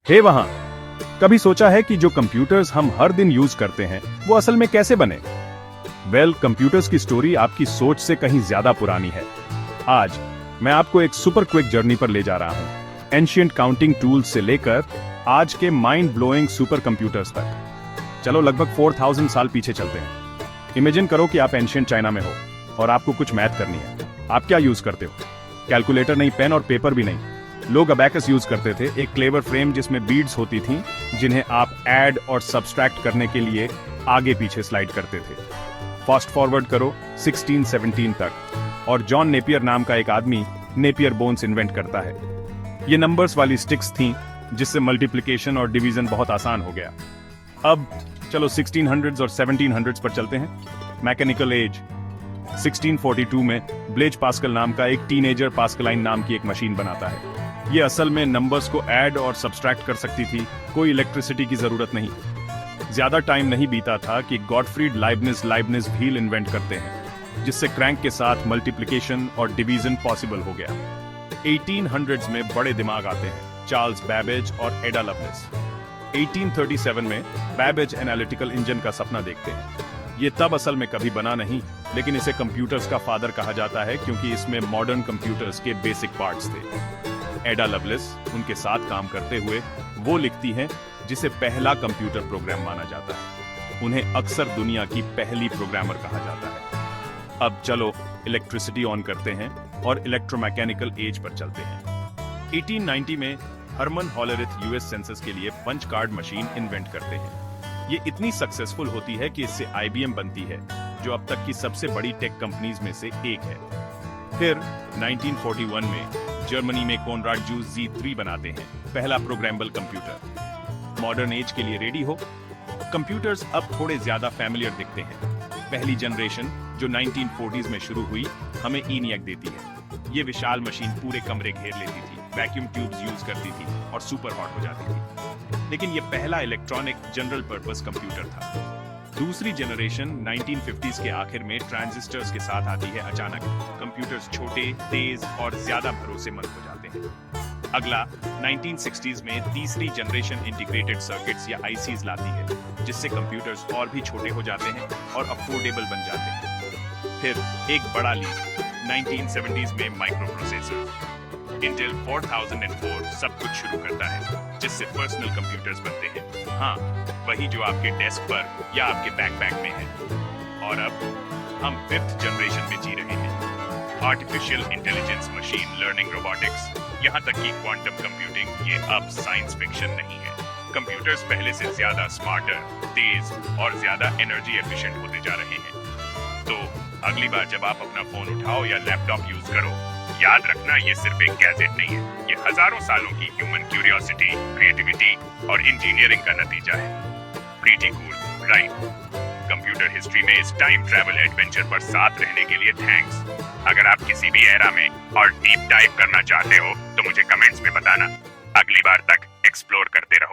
हे वहां, कभी सोचा है कि जो कंप्यूटर्स हम हर दिन यूज करते हैं वो असल में कैसे बने? कंप्यूटर्स की स्टोरी आपकी सोच से कहीं ज्यादा पुरानी है। आज मैं आपको एक सुपर क्विक जर्नी पर ले जा रहा हूं, एंशिएंट काउंटिंग टूल्स से लेकर आज के माइंड ब्लोइंग सुपर कंप्यूटर्स तक। चलो लगभग 4000 साल पीछे चलते हैं। इमेजिन करो कि आप एंशिएंट चाइना में हो और आपको कुछ मैथ करनी है। आप क्या यूज करते हो? कैलकुलेटर नहीं, पेन और पेपर भी नहीं। लोग अबैकस यूज करते थे, एक क्लेवर फ्रेम जिसमें बीड्स होती थीं, जिन्हें आप ऐड और सब्सट्रैक्ट करने के लिए आगे पीछे स्लाइड करते थे। फास्ट फॉरवर्ड करो 1617 तक और जॉन नेपियर नाम का एक आदमी नेपियर बोन्स इन्वेंट करता है। ये नंबर्स वाली स्टिक्स थीं जिससे मल्टीप्लिकेशन और डिवीजन बहुत आसान हो गया। अब चलो 1600s और 1700s पर चलते हैं। Mechanical as. 1642 में ब्लेज पास्कल नाम का एक टीनेजर पास्कलाइन नाम की एक मशीन बनाता है। ये असल में नंबर्स को ऐड और सब्सट्रैक्ट कर सकती थी, कोई इलेक्ट्रिसिटी की जरूरत नहीं। ज्यादा टाइम नहीं बीता था कि गॉटफ्रीड लाइबनिज व्हील इन्वेंट करते हैं, जिससे क्रैंक के साथ मल्टीप्लिकेशन और डिवीजन पॉसिबल हो गया। 1800s में बड़े दिमाग आते हैं, चार्ल्स बैबेज और एडा लवलेस। 1837 में बैबेज एनालिटिकल इंजन का सपना देखते हैं। ये तब असल में कभी बना नहीं, लेकिन इसे कंप्यूटर्स का फादर कहा जाता है क्योंकि इसमें मॉडर्न कंप्यूटर्स के बेसिक पार्ट्स थे। एडा लवलेस उनके साथ काम करते हुए वो लिखती हैं जिसे पहला कंप्यूटर प्रोग्राम माना जाता है। उन्हें अक्सर दुनिया की पहली प्रोग्रामर कहा जाता है। अब चलो इलेक्ट्रिसिटी ऑन करते हैं और इलेक्ट्रोमैकेनिकल एज पर चलते हैं। 1890 में हरमन हॉलरिथ यूएस सेंसस के लिए पंच कार्ड मशीन इन्वेंट करते हैं। ये इतनी सक्सेसफुल होती है कि इससे आईबीएम बनती है, जो अब तक की सबसे बड़ी टेक कंपनीज में से एक है। फिर 1941 में जर्मनी में कोनराड जूस Z3 बनाते हैं, पहला प्रोग्रामेबल कंप्यूटर। मॉडर्न एज के लिए रेडी हो। कंप्यूटर्स अब थोड़े ज्यादा फैमिलियर दिखते हैं। पहली जनरेशन जो 1940s में शुरू हुई हमें ENIAC देती है। ये विशाल मशीन पूरे कमरे घेर लेती थी, वैक्यूम ट्यूब्स यूज करती थी और सुपर हॉट हो जाती थी। लेकिन ये पहला इलेक्ट्रॉनिक जनरल पर्पस कंप्यूटर था। दूसरी जनरेशन 1950s के आखिर में ट्रांजिस्टर्स के साथ आती है। अचानक कंप्यूटर्स छोटे, तेज और ज्यादा भरोसेमंद हो जाते हैं। अगला 1960s में तीसरी जनरेशन इंटीग्रेटेड सर्किट्स या ICs लाती है, जिससे कंप्यूटर्स और भी छोटे हो जाते हैं और अफोर्डेबल बन जाते हैं। फिर एक बड़ा लीप 1970s में माइक्रो प्रोसेसर। इंटेल 4004 सब कुछ शुरू करता है, जिससे पर्सनल कंप्यूटर्स बनते हैं। हाँ, वही जो आपके डेस्क पर या आपके बैकपैक में है। और अब हम 5th जनरेशन में जी रहे हैं। Artificial intelligence, machine learning, robotics, यहाँ तक कि क्वांटम कंप्यूटिंग, ये अब साइंस फिक्शन नहीं है। कंप्यूटर्स पहले से ज्यादा स्मार्टर, तेज और ज्यादा एनर्जी एफिशिएंट होते जा रहे हैं। तो अगली बार जब आप अपना फोन उठाओ या लैपटॉप यूज करो, याद रखना ये सिर्फ एक गैजेट नहीं है, ये हजारों सालों की ह्यूमन क्यूरियोसिटी, क्रिएटिविटी और इंजीनियरिंग का नतीजा है। Pretty cool, right? Computer history में इस टाइम ट्रैवल एडवेंचर पर साथ रहने के लिए थैंक्स। अगर आप किसी भी एरा में और डीप डाइव करना चाहते हो तो मुझे कमेंट्स में बताना। अगली बार तक एक्सप्लोर करते रहो।